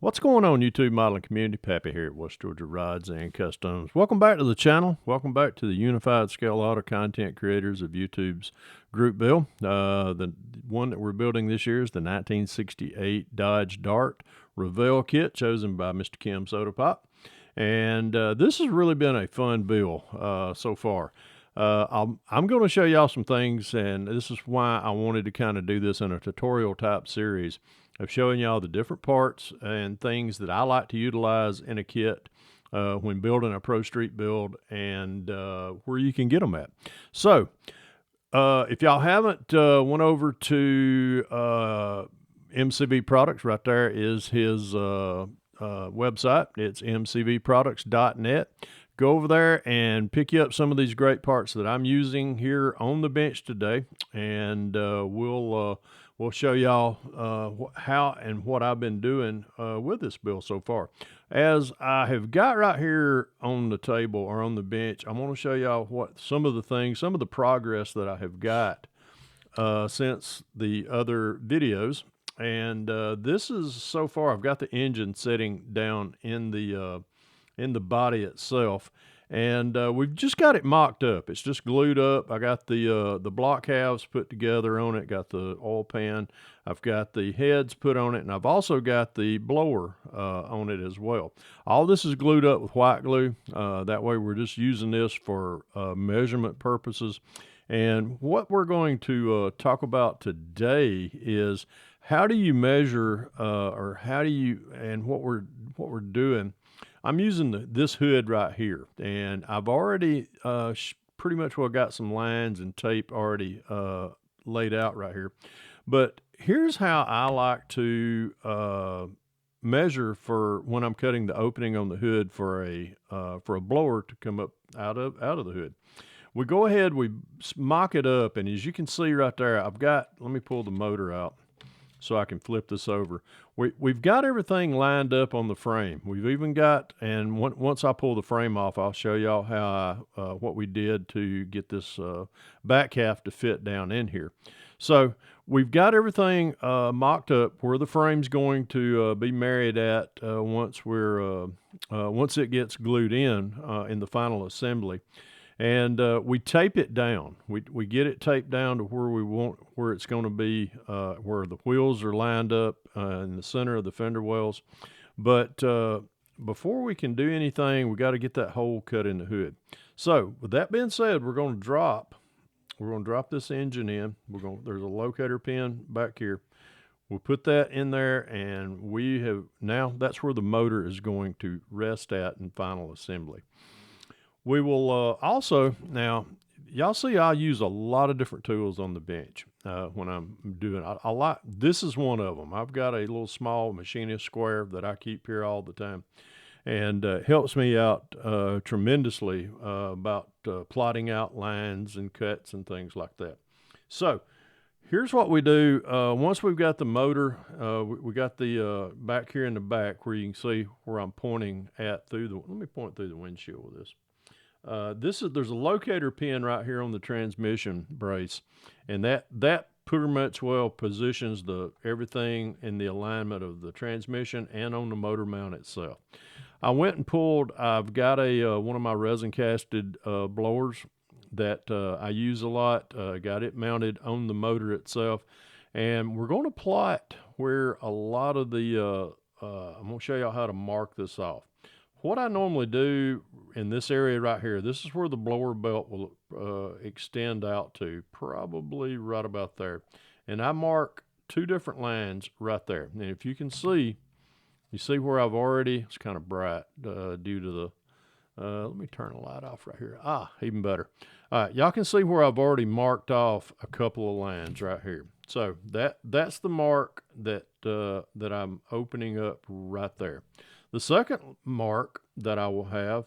What's going on, YouTube modeling community? Pappy here at West Georgia Rides and Customs. Welcome back to the channel. Welcome back to the Unified Scale Auto Content Creators of YouTube's group build. The one that we're building this year is the 1968 Dodge Dart Revell kit chosen by Mr. Kim Soda Pop. And this has really been a fun build so far. I'm going to show y'all some things, and this is why I wanted to kind of do this in a tutorial type series of showing y'all the different parts and things that I like to utilize in a kit when building a Pro Street build, and where you can get them at. So if y'all haven't went over to MCV Products, right there is his website. It's mcvproducts.net. Go over there and pick you up some of these great parts that I'm using here on the bench today, and we'll show y'all how and what I've been doing with this build so far. As I have got right here on the table or on the bench, I want to show y'all what some of the progress that I have got since the other videos. And this is so far, I've got the engine setting down in the body itself, and we've just got it mocked up. It's just glued up. I got the block halves put together on it, got the oil pan, I've got the heads put on it, and I've also got the blower on it as well. All this is glued up with white glue. That way we're just using this for measurement purposes. And what we're going to talk about today is how do you measure or how do you, and what we're doing. I'm using this hood right here, and I've already pretty much got some lines and tape already laid out right here. But here's how I like to measure for when I'm cutting the opening on the hood for a blower to come up out of the hood. We go ahead, we mock it up, and as you can see right there, let me pull the motor out so I can flip this over. We've got everything lined up on the frame. We've even got, and once I pull the frame off, I'll show y'all how what we did to get this back half to fit down in here. So we've got everything mocked up where the frame's going to be married at once it gets glued in the final assembly. And we tape it down. We get it taped down to where it's going to be, where the wheels are lined up in the center of the fender wells. But before we can do anything, we got to get that hole cut in the hood. So with that being said, we're going to drop this engine in. There's a locator pin back here. We'll put that in there, and now that's where the motor is going to rest at in final assembly. We will also, now, y'all see I use a lot of different tools on the bench when I'm doing it. This is one of them. I've got a little small machinist square that I keep here all the time, and helps me out tremendously about plotting out lines and cuts and things like that. So here's what we do. Once we've got the motor, we got the back here in the back where you can see where I'm pointing at let me point through the windshield with this. There's a locator pin right here on the transmission brace, and that pretty much positions everything in the alignment of the transmission and on the motor mount itself. I've got one of my resin casted blowers that I use a lot. Got it mounted on the motor itself, and we're going to plot where a lot of I'm going to show y'all how to mark this off. What I normally do in this area right here, this is where the blower belt will extend out to, probably right about there. And I mark two different lines right there. And if you can see, you see where it's kind of bright due to let me turn the light off right here. Even better. All right, y'all can see where I've already marked off a couple of lines right here. So that's the mark that I'm opening up right there. The second mark that I will have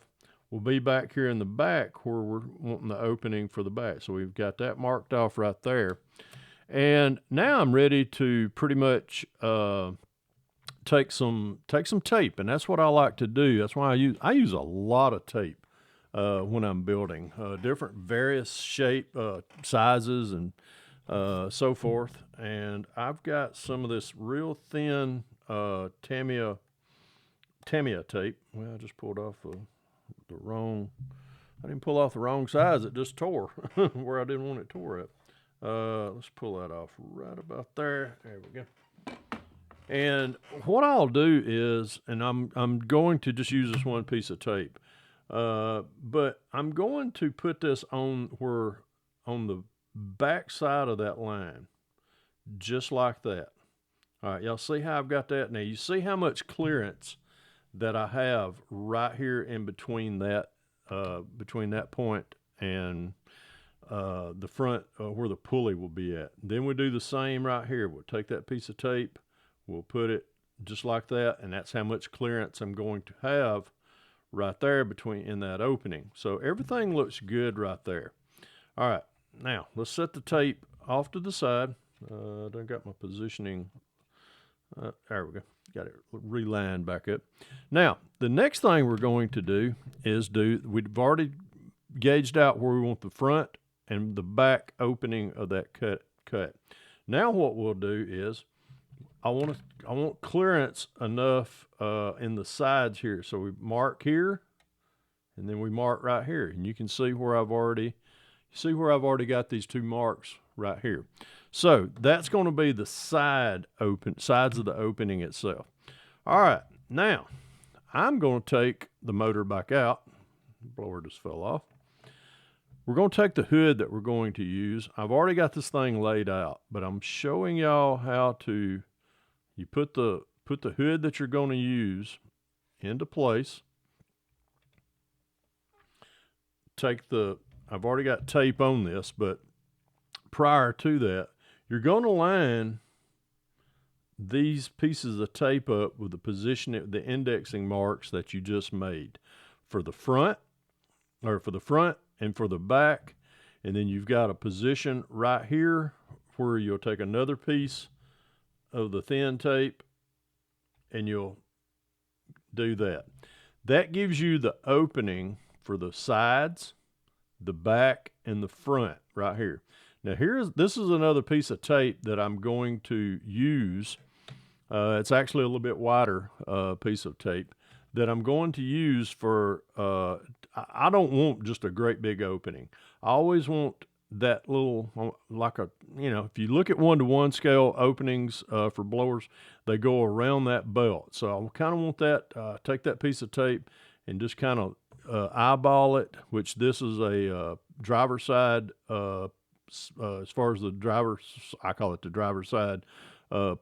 will be back here in the back where we're wanting the opening for the back. So we've got that marked off right there. And now I'm ready to pretty much take some tape, and that's what I like to do. That's why I use a lot of tape when I'm building different various shape sizes and so forth. And I've got some of this real thin Tamiya Tamiya tape. Well, I just pulled off the wrong. I didn't pull off the wrong size. It just tore where I didn't want it tore at. Let's pull that off right about there. There we go. And what I'll do is, and I'm going to just use this one piece of tape, but I'm going to put this on the back side of that line, just like that. All right, y'all see how I've got that? Now you see how much clearance that I have right here in between that point and the front where the pulley will be at. Then we do the same right here. We'll take that piece of tape, we'll put it just like that, and that's how much clearance I'm going to have right there in that opening. So everything looks good right there. All right, now let's set the tape off to the side. I done got my positioning. There we go. Got it relined back up. Now, the next thing we're going to do is we've already gauged out where we want the front and the back opening of that cut. Now what we'll do is I want clearance enough in the sides here. So we mark here and then we mark right here. And you can see where I've already got these two marks right here. So that's going to be the sides of the opening itself. All right, now I'm going to take the motor back out. The blower just fell off. We're going to take the hood that we're going to use. I've already got this thing laid out, but I'm showing y'all how to, you put the hood that you're going to use into place. I've already got tape on this, but prior to that, you're going to line these pieces of tape up with the indexing marks that you just made for the front and for the back. And then you've got a position right here where you'll take another piece of the thin tape and you'll do that. That gives you the opening for the sides, the back, and the front right here. Now this is another piece of tape that I'm going to use. It's actually a little bit wider piece of tape that I'm going to use for, I don't want just a great big opening. I always want that little, if you look at 1-to-1 scale openings for blowers, they go around that belt. So I kind of want that, take that piece of tape and just kind of eyeball it, which this is a driver side, as far as I call it the driver's side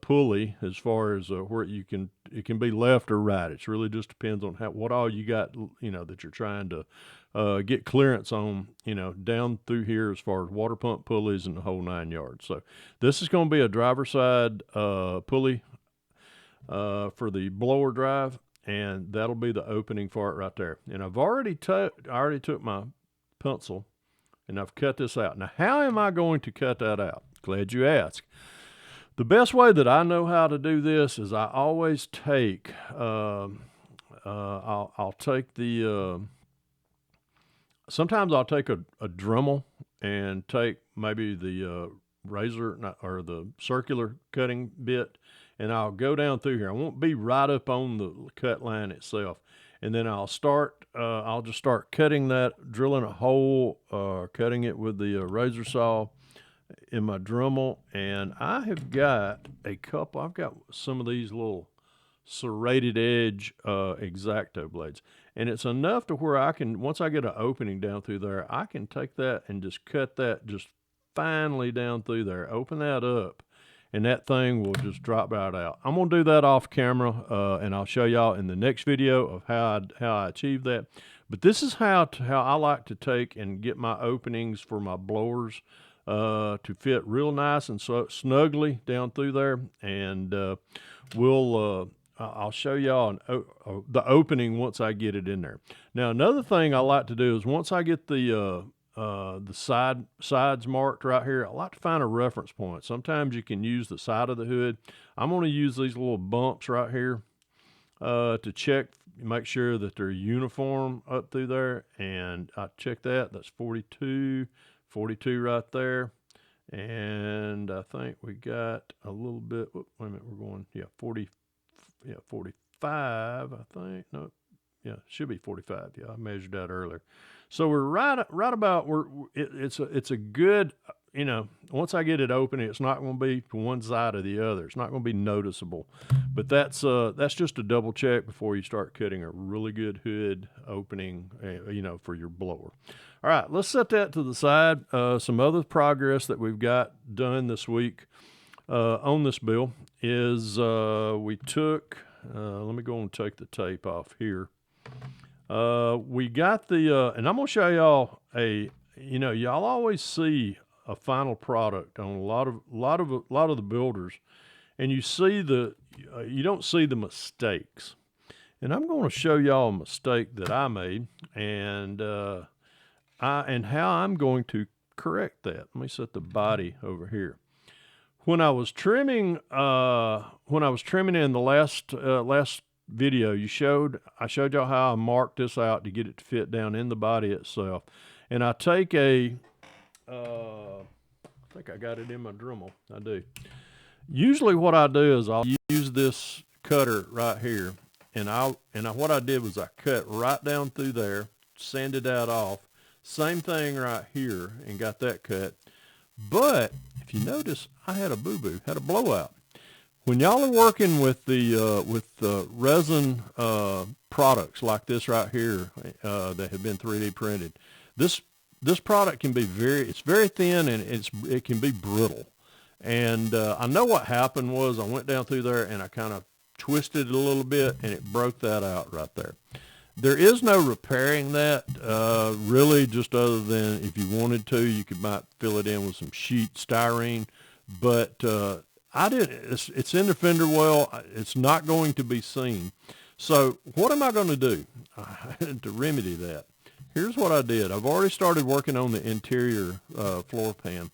pulley, as far as where it can be left or right. It really just depends on what all you got, that you're trying to get clearance on, down through here as far as water pump pulleys and the whole 9 yards. So this is going to be a driver side pulley for the blower drive, and that'll be the opening for it right there. And I already took my pencil and I've cut this out. Now, how am I going to cut that out? Glad you asked. The best way that I know how to do this is I always take, I'll take sometimes I'll take a Dremel and take maybe the razor or the circular cutting bit, and I'll go down through here. I won't be right up on the cut line itself. And then I'll just start cutting that, drilling a hole, cutting it with the razor saw in my Dremel. And I've got some of these little serrated edge X-Acto blades. And it's enough to where once I get an opening down through there, I can take that and just cut that just finely down through there, open that up, and that thing will just drop right out. I'm going to do that off camera, and I'll show y'all in the next video of how I achieve that. But this is how I like to take and get my openings for my blowers to fit real nice and snugly down through there. And I'll show y'all the opening once I get it in there. Now, another thing I like to do is once I get the sides marked right here, I like to find a reference point. Sometimes you can use the side of the hood. I'm going to use these little bumps right here to check, make sure that they're uniform up through there. And I check that. That's 42 right there. And I think we got a little bit, wait a minute, we're going, 45 45, I think. No, yeah, should be 45. Yeah, I measured that earlier. So we're right about it's a good, once I get it open, it's not going to be from one side or the other. It's not going to be noticeable, but that's just a double check before you start cutting a really good hood opening, for your blower. All right, let's set that to the side. Some other progress that we've got done this week on this bill is we took. Let me go and take the tape off here. We got and I'm gonna show y'all y'all always see a final product on a lot of the builders, and you don't see the mistakes. And I'm going to show y'all a mistake that I made, and how I'm going to correct that. Let me set the body over here. When I was trimming in the last video, I showed y'all how I marked this out to get it to fit down in the body itself. And I take I think I got it in my Dremel. I do. Usually what I do is I'll use this cutter right here, and what I did was I cut right down through there, sanded that off. Same thing right here, and got that cut. But if you notice, I had a boo-boo, had a blowout. When y'all are working with the resin products like this right here that have been 3D printed, this product can be it's very thin, and it can be brittle. And I know what happened was I went down through there and I kind of twisted it a little bit, and it broke that out right there. There is no repairing that, really, just other than if you wanted to, you might fill it in with some sheet styrene. But I didn't. It's in the fender well. It's not going to be seen. So what am I going to do to remedy that? Here's what I did. I've already started working on the interior floor pan,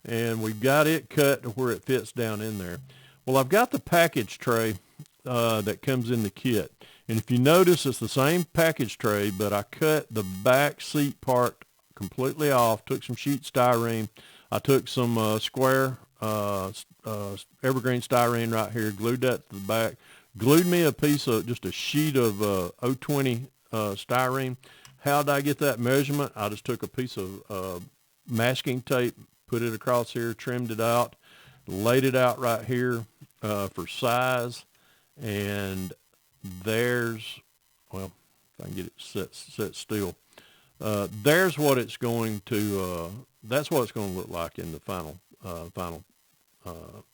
and we've got it cut to where it fits down in there. Well, I've got the package tray that comes in the kit. And if you notice, it's the same package tray, but I cut the back seat part completely off, took some sheet styrene. I took some square evergreen styrene right here, glued that to the back, glued me just a sheet of 020 styrene. How did I get that measurement? I just took a piece of masking tape, put it across here, trimmed it out, laid it out right here for size, and there's, well, if I can get it set still, there's what it's going to, that's what it's going to look like in the final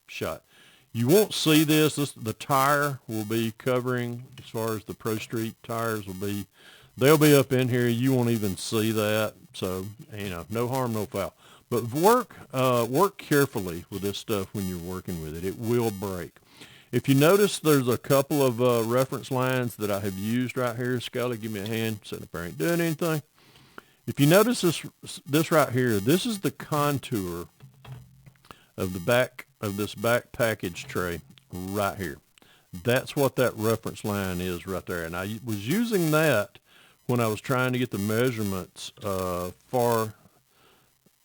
shot. You won't see this. The tire will be covering, as far as the Pro Street tires they'll be up in here. You won't even see that. So, no harm, no foul. But work carefully with this stuff when you're working with it. It will break. If you notice, there's a couple of reference lines that I have used right here. Scully, give me a hand. Sitting up there ain't doing anything. If you notice this right here, this is the contour of this back package tray right here. That's what that reference line is right there. And I was using that when I was trying to get the measurements for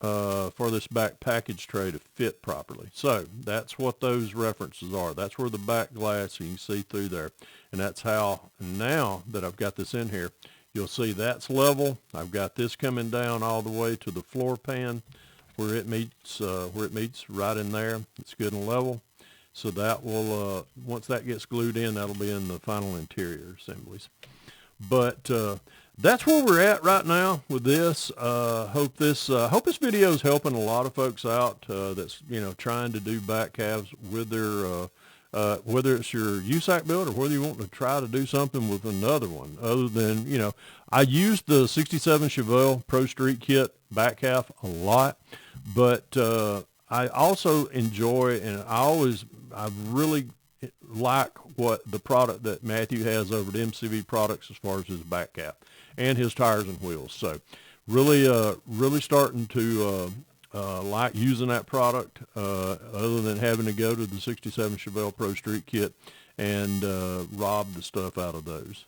this back package tray to fit properly. So that's what those references are. That's where the back glass, you can see through there. And that's how, now that I've got this in here, you'll see that's level. I've got this coming down all the way to the floor pan where it meets right in there. It's good and level. So that will, once that gets glued in, that'll be in the final interior assemblies. But that's where we're at right now with this. Hope this video is helping a lot of folks out that's trying to do back calves with their whether it's your USSAC build or whether you want to try to do something with another one. Other than I used the 67 Chevelle Pro Street kit back calf a lot, but I also enjoy, and I really like what the product that Matthew has over at MCV Products as far as his back calf and his tires and wheels. So really starting to like using that product, other than having to go to the 67 Chevelle Pro Street kit and rob the stuff out of those.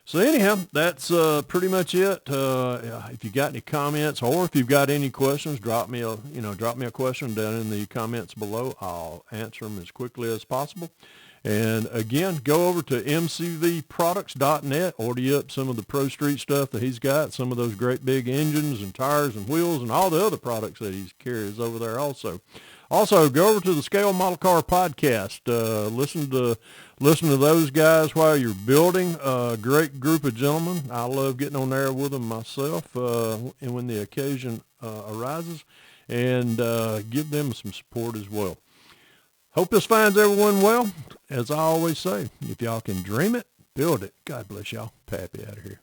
So anyhow, that's pretty much it. If you got any comments, or if you've got any questions, drop me a question down in the comments below. I'll answer them as quickly as possible. And again, go over to mcvproducts.net, order you up some of the Pro Street stuff that he's got, some of those great big engines and tires and wheels and all the other products that he carries over there also. Also, go over to the Scale Model Car podcast. Listen to those guys while you're building. Great group of gentlemen. I love getting on there with them myself and when the occasion arises, and give them some support as well. Hope this finds everyone well. As I always say, if y'all can dream it, build it. God bless y'all. Pappy out of here.